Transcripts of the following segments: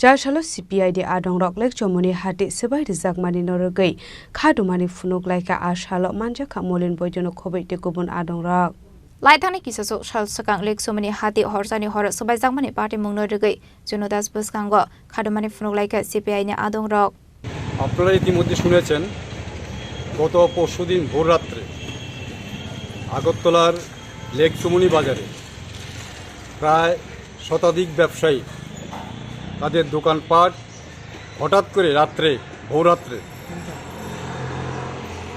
Chasalo CPI di Adongrok lek Chowmuhani Hati Swbai Swjakmanino Rwgwi Khadumani Phunuklaikha Chasalo manja kamolin boyjono khobai te gubun Adongrok Laithani kisaso shal sakang lek Chowmuhani Hati horsani hor Swjakmanino party mungno Rwgwi Jonodas buskango Khadumani Phunuklaikha CPI ni Adongrok আপনারা ইতিমধ্যে শুনেছেন গত পরশুদিন ভোর রাত্রে আগরতলার lake Chowmuhani বাজারে প্রায় শতাধিক ব্যবসায়ী তাদের দোকানপাট হঠাৎ করে ভোররাত্রে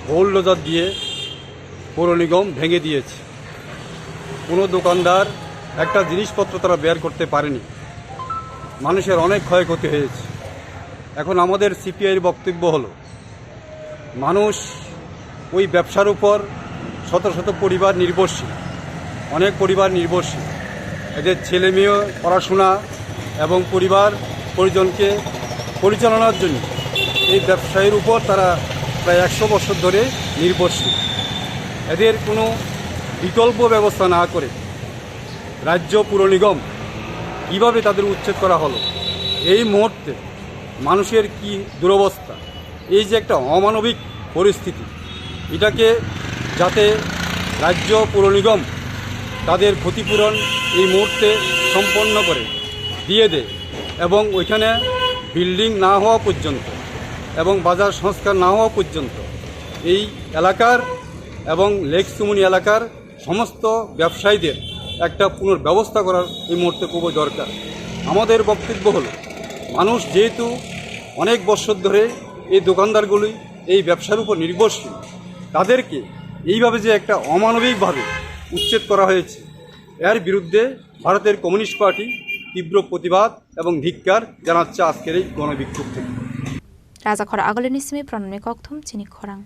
বুলডোজার দিয়ে পৌর নিগম ভেঙে দিয়েছে। কোনো দোকানদার একটা জিনিসপত্র তারা বের করতে পারেনি, মানুষের অনেক ক্ষয়ক্ষতি হয়েছে। এখন আমাদের সিপিআইয়ের বক্তব্য হলো, মানুষ ওই ব্যবসার উপর শত শত পরিবার নির্ভরশীল, অনেক পরিবার নির্ভরশীল, এদের ছেলে মেয়ে পড়াশোনা এবং পরিবার পরিজনকে পরিচালনার জন্য এই ব্যবসায়ের উপর তারা প্রায় 100 বছর ধরে নির্ভরশীল। এদের কোনো বিকল্প ব্যবস্থা না করে রাজ্য পুর নিগম কীভাবে তাদের উচ্ছেদ করা হলো, এই মুহূর্তে মানুষের কি দুরবস্থা, এই যে একটা অমানবিক পরিস্থিতি, এটাকে যাতে রাজ্য পুর নিগম তাদের ক্ষতিপূরণ এই মুহূর্তে সম্পন্ন করে দিয়ে দেয় এবং ওইখানে বিল্ডিং না হওয়া পর্যন্ত এবং বাজার সংস্কার না হওয়া পর্যন্ত এই এলাকার এবং লেক চৌমুহনি এলাকার সমস্ত ব্যবসায়ীদের একটা পুনর্ব্যবস্থা করার এই মুহূর্তে খুবই দরকার। আমাদের বক্তব্য হলো, মানুষ যেহেতু অনেক বছর ধরে এই দোকানদারগুলি এই ব্যবসার উপর নির্ভরশীল, তাদেরকে এইভাবে যে একটা অমানবিকভাবে উচ্ছেদ করা হয়েছে, এর বিরুদ্ধে ভারতের কমিউনিস্ট পার্টি তীব্র প্রতিবাদ এবং ধিক্কার জানাচ্ছে আজকের এই গণবিক্ষোভ থেকে। রাজা খরা আগলের নিসমি প্রণমে ককথম চিনি খরাং।